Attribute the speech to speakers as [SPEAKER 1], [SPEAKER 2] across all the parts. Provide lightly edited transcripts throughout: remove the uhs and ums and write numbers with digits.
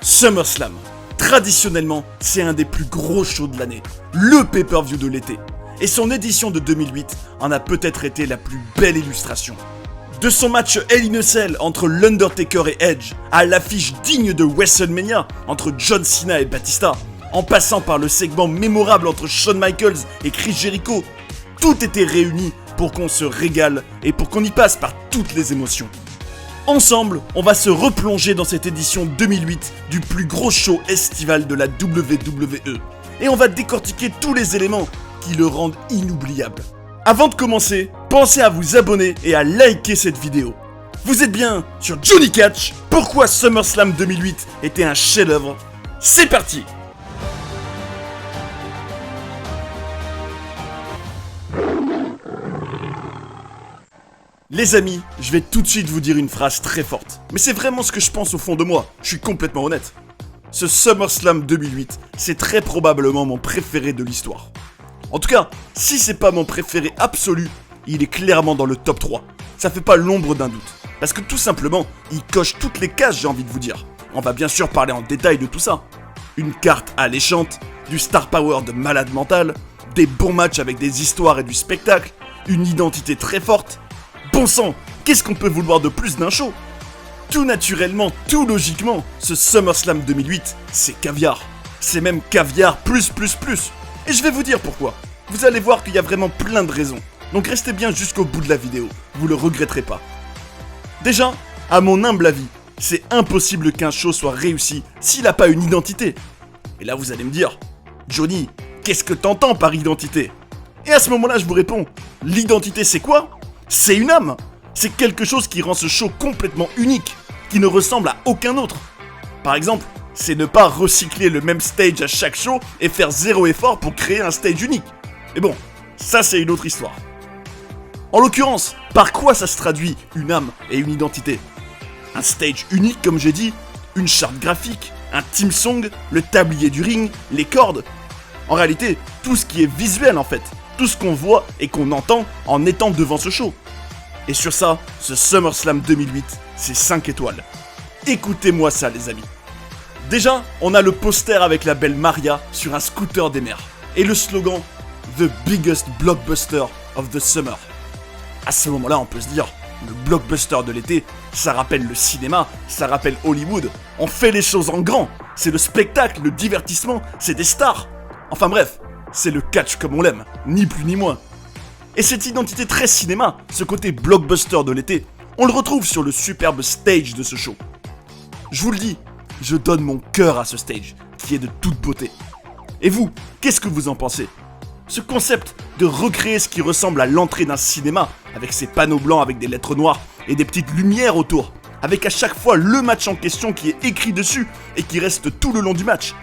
[SPEAKER 1] SummerSlam. Traditionnellement, c'est un des plus gros shows de l'année, le pay-per-view de l'été. Et son édition de 2008 en a peut-être été la plus belle illustration. De son match Hell in a Cell entre l'Undertaker et Edge, à l'affiche digne de WrestleMania entre John Cena et Batista, en passant par le segment mémorable entre Shawn Michaels et Chris Jericho, tout était réuni pour qu'on se régale et pour qu'on y passe par toutes les émotions. Ensemble, on va se replonger dans cette édition 2008 du plus gros show estival de la WWE. Et on va décortiquer tous les éléments qui le rendent inoubliable. Avant de commencer, pensez à vous abonner et à liker cette vidéo. Vous êtes bien sur Johnny Catch, pourquoi SummerSlam 2008 était un chef-d'œuvre. C'est parti! Les amis, je vais tout de suite vous dire une phrase très forte. Mais c'est vraiment ce que je pense au fond de moi, je suis complètement honnête. Ce SummerSlam 2008, c'est très probablement mon préféré de l'histoire. En tout cas, si c'est pas mon préféré absolu, il est clairement dans le top 3. Ça fait pas l'ombre d'un doute. Parce que tout simplement, il coche toutes les cases, j'ai envie de vous dire. On va bien sûr parler en détail de tout ça. Une carte alléchante, du star power de malade mental, des bons matchs avec des histoires et du spectacle, une identité très forte. Bon sang, qu'est-ce qu'on peut vouloir de plus d'un show? Tout naturellement, tout logiquement, ce SummerSlam 2008, c'est caviar. C'est même caviar plus. Et je vais vous dire pourquoi. Vous allez voir qu'il y a vraiment plein de raisons. Donc restez bien jusqu'au bout de la vidéo, vous le regretterez pas. Déjà, à mon humble avis, c'est impossible qu'un show soit réussi s'il n'a pas une identité. Et là vous allez me dire, Johnny, qu'est-ce que t'entends par identité? Et à ce moment-là je vous réponds, l'identité c'est quoi? C'est une âme. C'est quelque chose qui rend ce show complètement unique, qui ne ressemble à aucun autre. Par exemple, c'est ne pas recycler le même stage à chaque show et faire zéro effort pour créer un stage unique. Mais bon, ça c'est une autre histoire. En l'occurrence, par quoi ça se traduit une âme et une identité? Un stage unique comme j'ai dit, une charte graphique, un theme song, le tablier du ring, les cordes. En réalité, tout ce qui est visuel en fait. Tout ce qu'on voit et qu'on entend en étant devant ce show. Et sur ça, ce SummerSlam 2008, c'est 5 étoiles. Écoutez-moi ça les amis. Déjà, on a le poster avec la belle Maria sur un scooter des mers. Et le slogan « The biggest blockbuster of the summer ». À ce moment-là, on peut se dire, le blockbuster de l'été, ça rappelle le cinéma, ça rappelle Hollywood. On fait les choses en grand. C'est le spectacle, le divertissement, c'est des stars. Enfin bref. C'est le catch comme on l'aime, ni plus ni moins. Et cette identité très cinéma, ce côté blockbuster de l'été, on le retrouve sur le superbe stage de ce show. Je vous le dis, je donne mon cœur à ce stage, qui est de toute beauté. Et vous, qu'est-ce que vous en pensez? Ce concept de recréer ce qui ressemble à l'entrée d'un cinéma, avec ses panneaux blancs avec des lettres noires et des petites lumières autour, avec à chaque fois le match en question qui est écrit dessus et qui reste tout le long du match.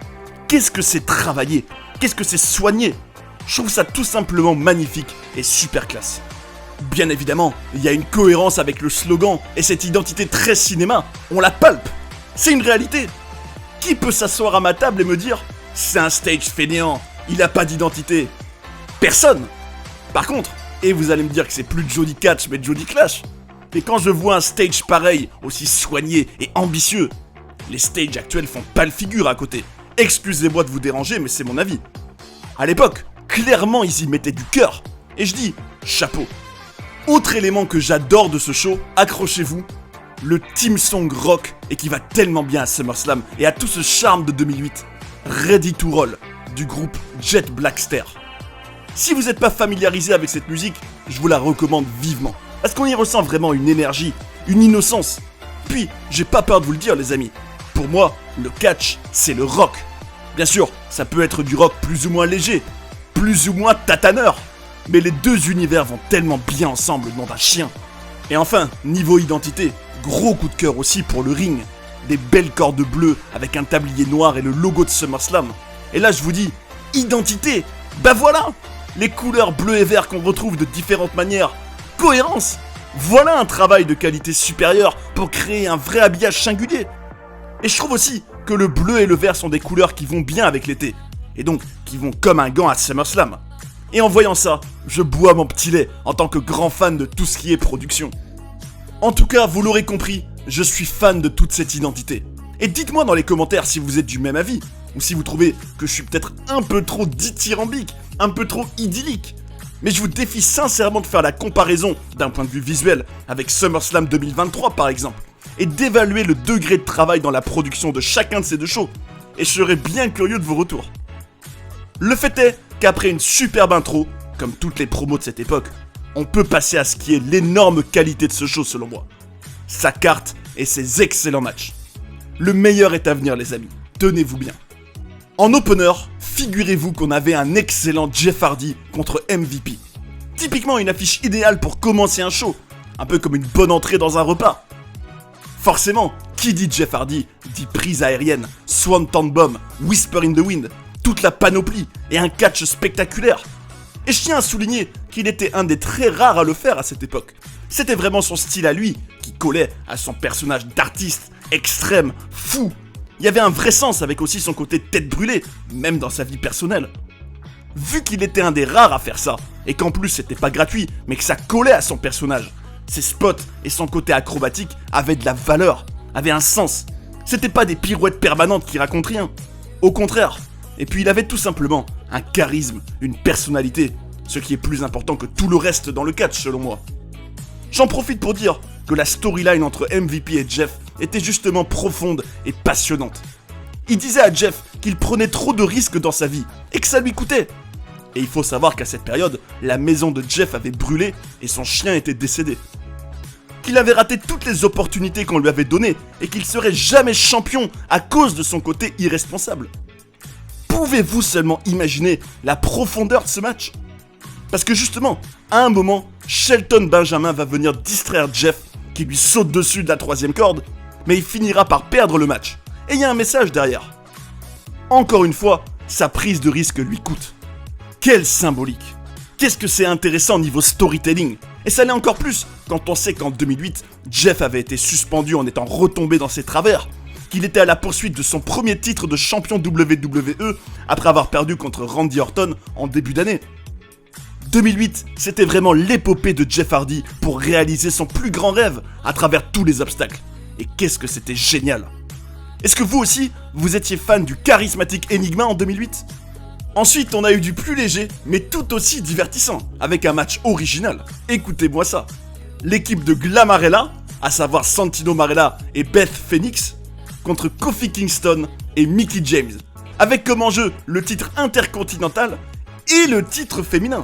[SPEAKER 1] Qu'est-ce que c'est travaillé? Qu'est-ce que c'est soigné? Je trouve ça tout simplement magnifique et super classe. Bien évidemment, il y a une cohérence avec le slogan et cette identité très cinéma, on la palpe. C'est une réalité. Qui peut s'asseoir à ma table et me dire « C'est un stage fainéant, il a pas d'identité ». Personne. Par contre, et vous allez me dire que c'est plus Johnny Catch mais Johnny Clash. Et quand je vois un stage pareil, aussi soigné et ambitieux, les stages actuels font pas le figure à côté. Excusez-moi de vous déranger, mais c'est mon avis. À l'époque, clairement, ils y mettaient du cœur. Et je dis, chapeau. Autre élément que j'adore de ce show, accrochez-vous, le theme song rock et qui va tellement bien à SummerSlam et à tout ce charme de 2008, Ready to Roll, du groupe Jet Blackster. Si vous n'êtes pas familiarisé avec cette musique, je vous la recommande vivement. Parce qu'on y ressent vraiment une énergie, une innocence. Puis, j'ai pas peur de vous le dire les amis. Pour moi, le catch, c'est le rock. Bien sûr, ça peut être du rock plus ou moins léger, plus ou moins tataneur. Mais les deux univers vont tellement bien ensemble, nom d'un chien. Et enfin, niveau identité, gros coup de cœur aussi pour le ring. Des belles cordes bleues avec un tablier noir et le logo de SummerSlam. Et là, je vous dis, identité, bah voilà! Les couleurs bleu et vert qu'on retrouve de différentes manières. Cohérence! Voilà un travail de qualité supérieure pour créer un vrai habillage singulier. Et je trouve aussi que le bleu et le vert sont des couleurs qui vont bien avec l'été. Et donc, qui vont comme un gant à SummerSlam. Et en voyant ça, je bois mon petit lait en tant que grand fan de tout ce qui est production. En tout cas, vous l'aurez compris, je suis fan de toute cette identité. Et dites-moi dans les commentaires si vous êtes du même avis, ou si vous trouvez que je suis peut-être un peu trop dithyrambique, un peu trop idyllique. Mais je vous défie sincèrement de faire la comparaison d'un point de vue visuel avec SummerSlam 2023 par exemple, et d'évaluer le degré de travail dans la production de chacun de ces deux shows, et je serais bien curieux de vos retours. Le fait est qu'après une superbe intro, comme toutes les promos de cette époque, on peut passer à ce qui est l'énorme qualité de ce show selon moi. Sa carte et ses excellents matchs. Le meilleur est à venir les amis, tenez-vous bien. En opener, figurez-vous qu'on avait un excellent Jeff Hardy contre MVP. Typiquement une affiche idéale pour commencer un show, un peu comme une bonne entrée dans un repas. Forcément, qui dit Jeff Hardy dit prise aérienne, Swanton Bomb, Whisper in the Wind, toute la panoplie et un catch spectaculaire. Et je tiens à souligner qu'il était un des très rares à le faire à cette époque. C'était vraiment son style à lui, qui collait à son personnage d'artiste, extrême, fou. Il y avait un vrai sens avec aussi son côté tête brûlée, même dans sa vie personnelle. Vu qu'il était un des rares à faire ça, et qu'en plus c'était pas gratuit, mais que ça collait à son personnage, ses spots et son côté acrobatique avaient de la valeur, avaient un sens. C'était pas des pirouettes permanentes qui racontent rien. Au contraire. Et puis il avait tout simplement un charisme, une personnalité, ce qui est plus important que tout le reste dans le catch selon moi. J'en profite pour dire que la storyline entre MVP et Jeff était justement profonde et passionnante. Il disait à Jeff qu'il prenait trop de risques dans sa vie et que ça lui coûtait. Et il faut savoir qu'à cette période, la maison de Jeff avait brûlé et son chien était décédé. Qu'il avait raté toutes les opportunités qu'on lui avait données et qu'il serait jamais champion à cause de son côté irresponsable. Pouvez-vous seulement imaginer la profondeur de ce match ? Parce que justement, à un moment, Shelton Benjamin va venir distraire Jeff, qui lui saute dessus de la troisième corde, mais il finira par perdre le match. Et il y a un message derrière. Encore une fois, sa prise de risque lui coûte. Quelle symbolique! Qu'est-ce que c'est intéressant niveau storytelling! Et ça l'est encore plus quand on sait qu'en 2008, Jeff avait été suspendu en étant retombé dans ses travers, qu'il était à la poursuite de son premier titre de champion WWE après avoir perdu contre Randy Orton en début d'année. 2008, c'était vraiment l'épopée de Jeff Hardy pour réaliser son plus grand rêve à travers tous les obstacles. Et qu'est-ce que c'était génial! Est-ce que vous aussi, vous étiez fan du charismatique Enigma en 2008? Ensuite, on a eu du plus léger, mais tout aussi divertissant, avec un match original. Écoutez-moi ça. L'équipe de Glamarella, à savoir Santino Marella et Beth Phoenix, contre Kofi Kingston et Mickie James, avec comme enjeu le titre intercontinental et le titre féminin.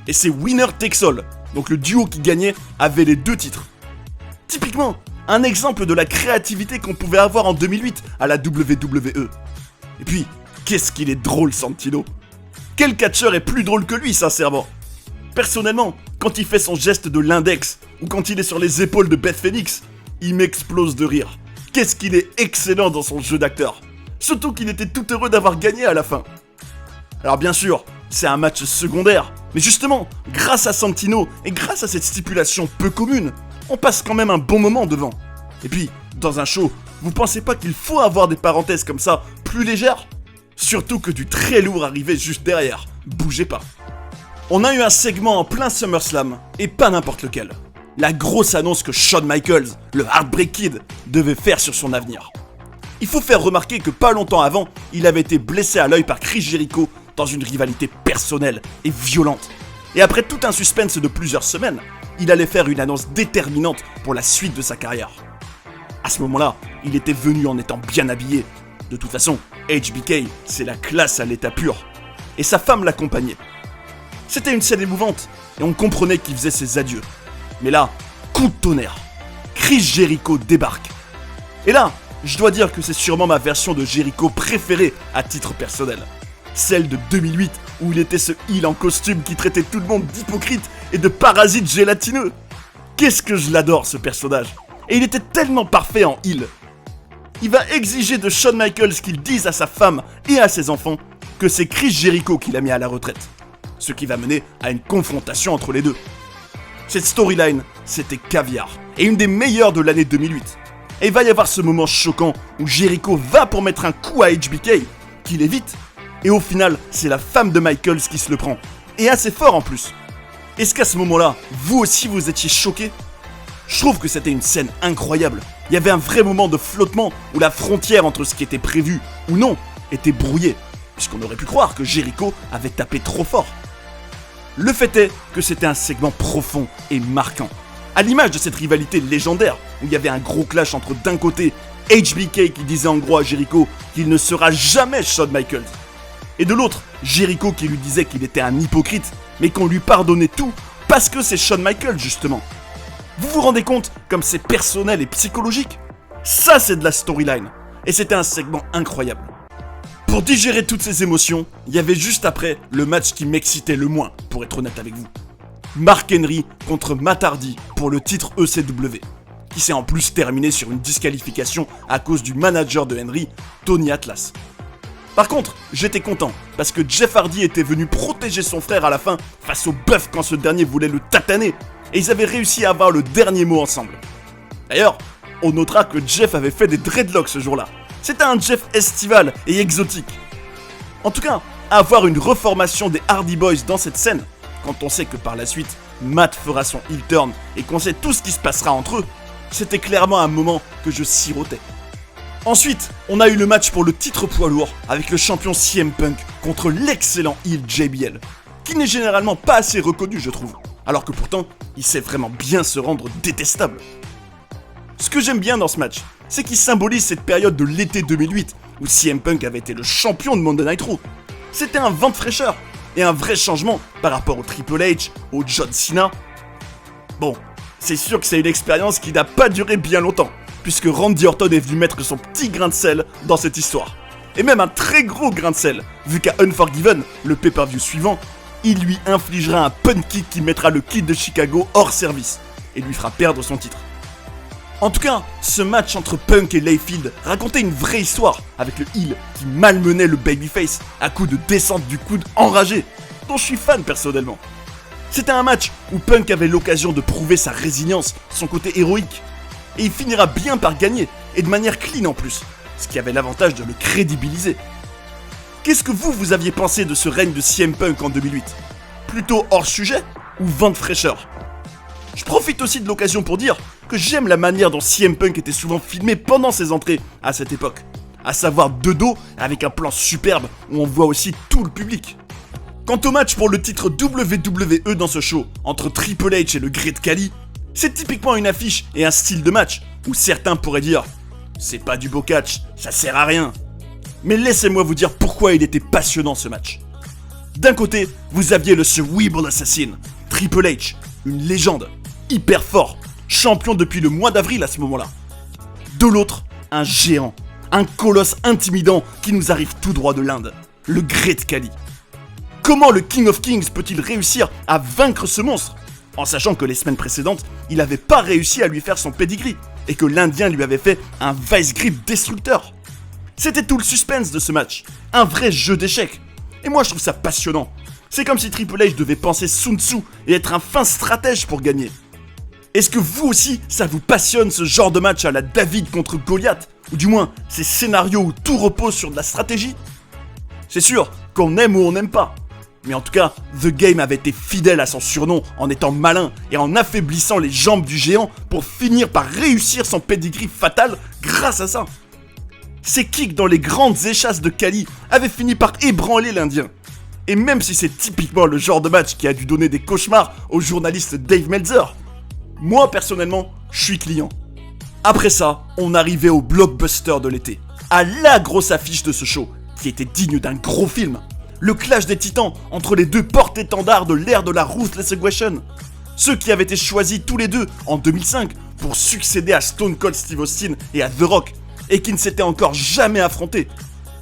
[SPEAKER 1] Et c'est winner takes all, donc le duo qui gagnait avait les deux titres. Typiquement, un exemple de la créativité qu'on pouvait avoir en 2008 à la WWE. Et puis, qu'est-ce qu'il est drôle Santino. Quel catcheur est plus drôle que lui, sincèrement? Personnellement, quand il fait son geste de l'index, ou quand il est sur les épaules de Beth Phoenix, il m'explose de rire. Qu'est-ce qu'il est excellent dans son jeu d'acteur. Surtout qu'il était tout heureux d'avoir gagné à la fin. Alors bien sûr, c'est un match secondaire, mais justement, grâce à Santino et grâce à cette stipulation peu commune, on passe quand même un bon moment devant. Et puis, dans un show, vous pensez pas qu'il faut avoir des parenthèses comme ça, plus légères? Surtout que du très lourd arrivait juste derrière, bougez pas. On a eu un segment en plein SummerSlam, et pas n'importe lequel. La grosse annonce que Shawn Michaels, le Heartbreak Kid, devait faire sur son avenir. Il faut faire remarquer que pas longtemps avant, il avait été blessé à l'œil par Chris Jericho dans une rivalité personnelle et violente. Et après tout un suspense de plusieurs semaines, il allait faire une annonce déterminante pour la suite de sa carrière. À ce moment-là, il était venu en étant bien habillé. De toute façon, HBK, c'est la classe à l'état pur. Et sa femme l'accompagnait. C'était une scène émouvante, et on comprenait qu'il faisait ses adieux. Mais là, coup de tonnerre. Chris Jericho débarque. Et là, je dois dire que c'est sûrement ma version de Jericho préférée à titre personnel. Celle de 2008, où il était ce heel en costume qui traitait tout le monde d'hypocrite et de parasite gélatineux. Qu'est-ce que je l'adore ce personnage. Et il était tellement parfait en heel. Il va exiger de Shawn Michaels qu'il dise à sa femme et à ses enfants que c'est Chris Jericho qui l'a mis à la retraite. Ce qui va mener à une confrontation entre les deux. Cette storyline, c'était caviar, et une des meilleures de l'année 2008. Et il va y avoir ce moment choquant où Jericho va pour mettre un coup à HBK, qu'il évite, et au final, c'est la femme de Michaels qui se le prend. Et assez fort en plus. Est-ce qu'à ce moment-là, vous aussi vous étiez choqués? Je trouve que c'était une scène incroyable. Il y avait un vrai moment de flottement où la frontière entre ce qui était prévu ou non était brouillée, puisqu'on aurait pu croire que Jericho avait tapé trop fort. Le fait est que c'était un segment profond et marquant, à l'image de cette rivalité légendaire où il y avait un gros clash entre d'un côté HBK qui disait en gros à Jericho qu'il ne sera jamais Shawn Michaels, et de l'autre Jericho qui lui disait qu'il était un hypocrite mais qu'on lui pardonnait tout parce que c'est Shawn Michaels justement. Vous vous rendez compte comme c'est personnel et psychologique? Ça c'est de la storyline, et c'était un segment incroyable. Pour digérer toutes ces émotions, il y avait juste après le match qui m'excitait le moins, pour être honnête avec vous. Mark Henry contre Matt Hardy pour le titre ECW, qui s'est en plus terminé sur une disqualification à cause du manager de Henry, Tony Atlas. Par contre, j'étais content, parce que Jeff Hardy était venu protéger son frère à la fin face au bœuf quand ce dernier voulait le tataner, et ils avaient réussi à avoir le dernier mot ensemble. D'ailleurs, on notera que Jeff avait fait des dreadlocks ce jour-là. C'était un Jeff estival et exotique. En tout cas, avoir une reformation des Hardy Boys dans cette scène, quand on sait que par la suite, Matt fera son heel turn et qu'on sait tout ce qui se passera entre eux, c'était clairement un moment que je sirotais. Ensuite, on a eu le match pour le titre poids lourd avec le champion CM Punk contre l'excellent heel JBL, qui n'est généralement pas assez reconnu je trouve, alors que pourtant, il sait vraiment bien se rendre détestable. Ce que j'aime bien dans ce match, c'est qu'il symbolise cette période de l'été 2008 où CM Punk avait été le champion de Monday Night Raw. C'était un vent de fraîcheur et un vrai changement par rapport au Triple H, au John Cena. Bon, c'est sûr que c'est une expérience qui n'a pas duré bien longtemps, puisque Randy Orton est venu mettre son petit grain de sel dans cette histoire. Et même un très gros grain de sel, vu qu'à Unforgiven, le pay-per-view suivant, il lui infligera un punt kick qui mettra le Kid de Chicago hors service et lui fera perdre son titre. En tout cas, ce match entre Punk et Layfield racontait une vraie histoire avec le heel qui malmenait le babyface à coups de descente du coude enragé, dont je suis fan personnellement. C'était un match où Punk avait l'occasion de prouver sa résilience, son côté héroïque, et il finira bien par gagner, et de manière clean en plus, ce qui avait l'avantage de le crédibiliser. Qu'est-ce que vous aviez pensé de ce règne de CM Punk en 2008? Plutôt hors sujet ou vent de fraîcheur? Je profite aussi de l'occasion pour dire que j'aime la manière dont CM Punk était souvent filmé pendant ses entrées à cette époque, à savoir de dos avec un plan superbe où on voit aussi tout le public. Quant au match pour le titre WWE dans ce show, entre Triple H et le Great Khali, c'est typiquement une affiche et un style de match où certains pourraient dire « c'est pas du beau catch, ça sert à rien ». Mais laissez-moi vous dire pourquoi il était passionnant ce match. D'un côté, vous aviez le Cerebral Assassin, Triple H, une légende, hyper fort, champion depuis le mois d'avril à ce moment-là. De l'autre, un géant, un colosse intimidant qui nous arrive tout droit de l'Inde, le Great Khali. Comment le King of Kings peut-il réussir à vaincre ce monstre, en sachant que les semaines précédentes, il n'avait pas réussi à lui faire son pedigree, et que l'Indien lui avait fait un vice grip destructeur? C'était tout le suspense de ce match, un vrai jeu d'échecs. Et moi je trouve ça passionnant. C'est comme si Triple H devait penser Sun Tzu et être un fin stratège pour gagner. Est-ce que vous aussi, ça vous passionne ce genre de match à la David contre Goliath? Ou du moins, ces scénarios où tout repose sur de la stratégie? C'est sûr qu'on aime ou on n'aime pas. Mais en tout cas, The Game avait été fidèle à son surnom en étant malin et en affaiblissant les jambes du géant pour finir par réussir son pedigree fatal grâce à ça. Ses kicks dans les grandes échasses de Khali avaient fini par ébranler l'Indien. Et même si c'est typiquement le genre de match qui a dû donner des cauchemars au journaliste Dave Meltzer, moi personnellement, je suis client. Après ça, on arrivait au blockbuster de l'été, à la grosse affiche de ce show, qui était digne d'un gros film. Le clash des titans entre les deux porte-étendards de l'ère de la Ruthless Aggression. Ceux qui avaient été choisis tous les deux en 2005 pour succéder à Stone Cold Steve Austin et à The Rock, et qui ne s'étaient encore jamais affrontés.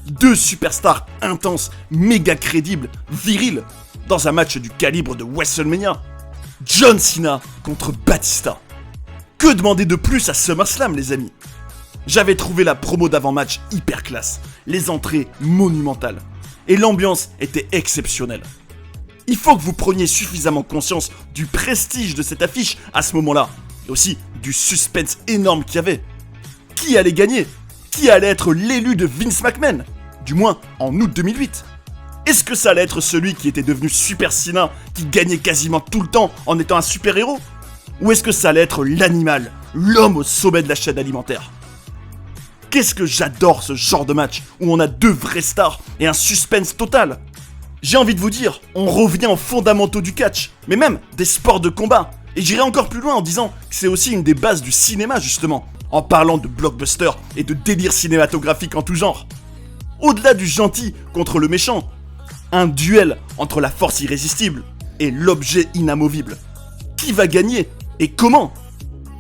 [SPEAKER 1] Deux superstars intenses, méga crédibles, virils, dans un match du calibre de WrestleMania. John Cena contre Batista. Que demander de plus à SummerSlam, les amis? J'avais trouvé la promo d'avant-match hyper classe, les entrées monumentales, et l'ambiance était exceptionnelle. Il faut que vous preniez suffisamment conscience du prestige de cette affiche à ce moment-là, et aussi du suspense énorme qu'il y avait. Qui allait gagner? Qui allait être l'élu de Vince McMahon? Du moins en août 2008. Est-ce que ça allait être celui qui était devenu Super Cena, qui gagnait quasiment tout le temps en étant un super-héros? Ou est-ce que ça allait être l'animal, l'homme au sommet de la chaîne alimentaire? Qu'est-ce que j'adore ce genre de match où on a deux vraies stars et un suspense total. J'ai envie de vous dire, on revient aux fondamentaux du catch, mais même des sports de combat. Et j'irai encore plus loin en disant que c'est aussi une des bases du cinéma justement, en parlant de blockbuster et de délire cinématographique en tout genre. Au-delà du gentil contre le méchant, un duel entre la force irrésistible et l'objet inamovible. Qui va gagner et comment?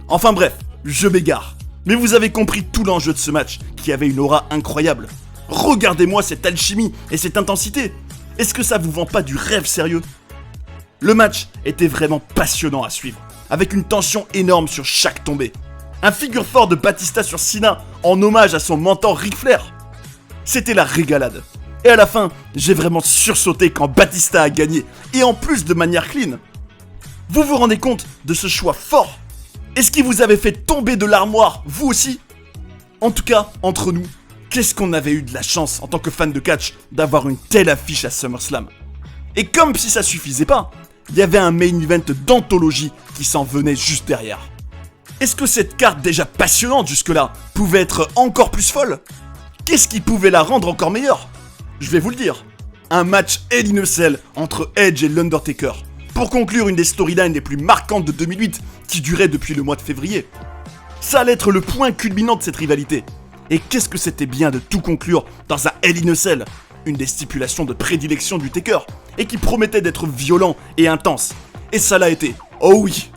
[SPEAKER 1] Enfin bref, je m'égare. Mais vous avez compris tout l'enjeu de ce match, qui avait une aura incroyable. Regardez-moi cette alchimie et cette intensité. Est-ce que ça vous vend pas du rêve sérieux? Le match était vraiment passionnant à suivre, avec une tension énorme sur chaque tombée. Un figure fort de Batista sur Cena en hommage à son mentor Ric Flair. C'était la régalade. Et à la fin, j'ai vraiment sursauté quand Batista a gagné, et en plus de manière clean. Vous vous rendez compte de ce choix fort? Est-ce qu'il vous avait fait tomber de l'armoire, vous aussi? En tout cas, entre nous, qu'est-ce qu'on avait eu de la chance en tant que fan de catch d'avoir une telle affiche à SummerSlam. Et comme si ça suffisait pas, il y avait un main event d'anthologie qui s'en venait juste derrière. Est-ce que cette carte déjà passionnante jusque-là pouvait être encore plus folle? Qu'est-ce qui pouvait la rendre encore meilleure? Je vais vous le dire. Un match Hell in a Cell entre Edge et l'Undertaker, pour conclure une des storylines les plus marquantes de 2008 qui durait depuis le mois de février. Ça allait être le point culminant de cette rivalité. Et qu'est-ce que c'était bien de tout conclure dans un Hell in a Cell, une des stipulations de prédilection du Taker, et qui promettait d'être violent et intense. Et ça l'a été. Oh oui.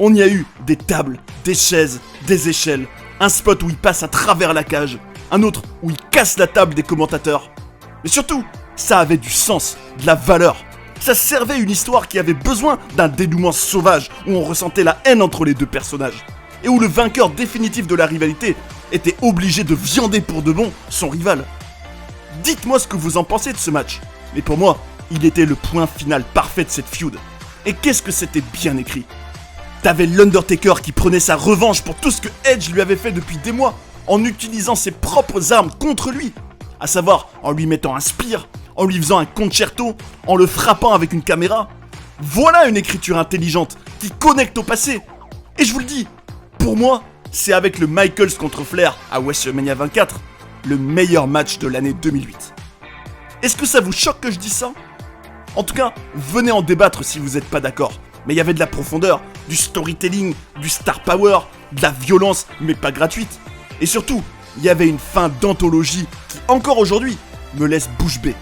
[SPEAKER 1] On y a eu des tables, des chaises, des échelles, un spot où il passe à travers la cage, un autre où il casse la table des commentateurs. Mais surtout, ça avait du sens, de la valeur. Ça servait une histoire qui avait besoin d'un dénouement sauvage où on ressentait la haine entre les deux personnages. Et où le vainqueur définitif de la rivalité était obligé de viander pour de bon son rival. Dites-moi ce que vous en pensez de ce match. Mais pour moi, il était le point final parfait de cette feud. Et qu'est-ce que c'était bien écrit. T'avais l'Undertaker qui prenait sa revanche pour tout ce que Edge lui avait fait depuis des mois, en utilisant ses propres armes contre lui. À savoir, en lui mettant un spear, en lui faisant un concerto, en le frappant avec une caméra. Voilà une écriture intelligente qui connecte au passé. Et je vous le dis, pour moi, c'est avec le Michaels contre Flair à WrestleMania 24, le meilleur match de l'année 2008. Est-ce que ça vous choque que je dise ça? En tout cas, venez en débattre si vous n'êtes pas d'accord. Mais il y avait de la profondeur, du storytelling, du star power, de la violence, mais pas gratuite. Et surtout, il y avait une fin d'anthologie qui, encore aujourd'hui, me laisse bouche bée.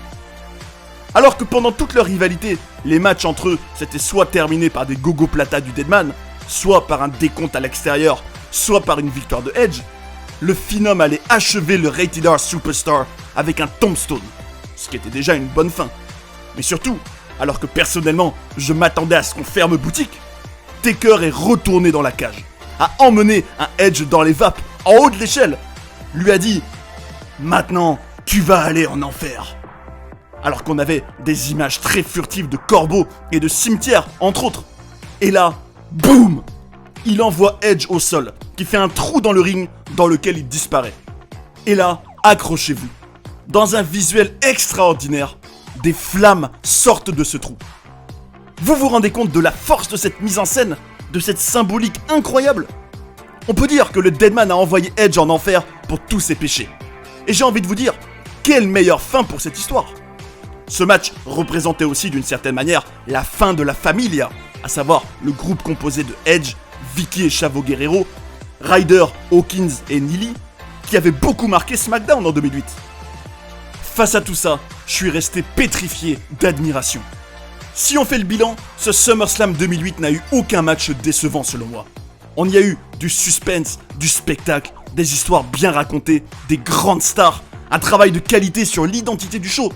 [SPEAKER 1] Alors que pendant toute leur rivalité, les matchs entre eux s'étaient soit terminés par des gogo plata du Deadman, soit par un décompte à l'extérieur, soit par une victoire de Edge, le Phenom allait achever le Rated R Superstar avec un tombstone, ce qui était déjà une bonne fin. Mais surtout, alors que personnellement, je m'attendais à ce qu'on ferme boutique, Taker est retourné dans la cage, a emmené un Edge dans les vapes, en haut de l'échelle, lui a dit « Maintenant, tu vas aller en enfer !» Alors qu'on avait des images très furtives de corbeaux et de cimetières, entre autres. Et là, boum! Il envoie Edge au sol, qui fait un trou dans le ring dans lequel il disparaît. Et là, accrochez-vous. Dans un visuel extraordinaire, des flammes sortent de ce trou. Vous vous rendez compte de la force de cette mise en scène, de cette symbolique incroyable? On peut dire que le Deadman a envoyé Edge en enfer pour tous ses péchés. Et j'ai envie de vous dire, quelle meilleure fin pour cette histoire? Ce match représentait aussi d'une certaine manière la fin de la Familia, à savoir le groupe composé de Edge, Vicky et Chavo Guerrero, Ryder, Hawkins et Neely, qui avait beaucoup marqué SmackDown en 2008. Face à tout ça, je suis resté pétrifié d'admiration. Si on fait le bilan, ce SummerSlam 2008 n'a eu aucun match décevant selon moi. On y a eu du suspense, du spectacle, des histoires bien racontées, des grandes stars, un travail de qualité sur l'identité du show.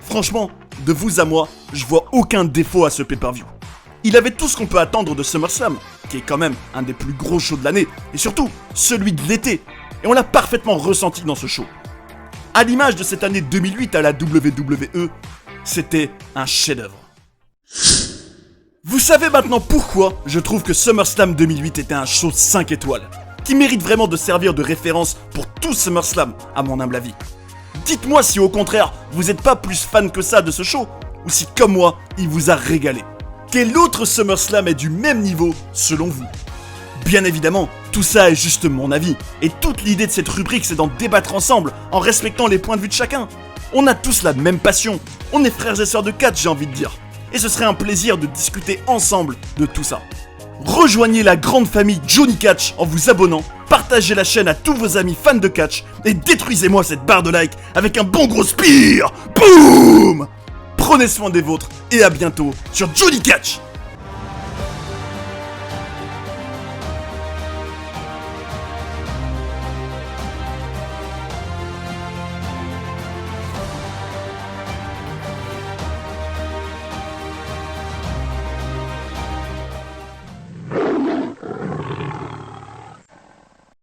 [SPEAKER 1] Franchement, de vous à moi, je vois aucun défaut à ce pay-per-view. Il avait tout ce qu'on peut attendre de SummerSlam, qui est quand même un des plus gros shows de l'année, et surtout, celui de l'été. Et on l'a parfaitement ressenti dans ce show. À l'image de cette année 2008 à la WWE, c'était un chef-d'œuvre. Vous savez maintenant pourquoi je trouve que SummerSlam 2008 était un show 5 étoiles, qui mérite vraiment de servir de référence pour tout SummerSlam, à mon humble avis. Dites-moi si au contraire, vous n'êtes pas plus fan que ça de ce show, ou si comme moi, il vous a régalé. Quel autre SummerSlam est du même niveau selon vous? Bien évidemment, tout ça est juste mon avis, et toute l'idée de cette rubrique c'est d'en débattre ensemble, en respectant les points de vue de chacun. On a tous la même passion, on est frères et sœurs de catch j'ai envie de dire, et ce serait un plaisir de discuter ensemble de tout ça. Rejoignez la grande famille Johnny Catch en vous abonnant, partagez la chaîne à tous vos amis fans de catch, et détruisez-moi cette barre de like avec un bon gros spear. Boum! Prenez soin des vôtres, et à bientôt sur Johnny Catch.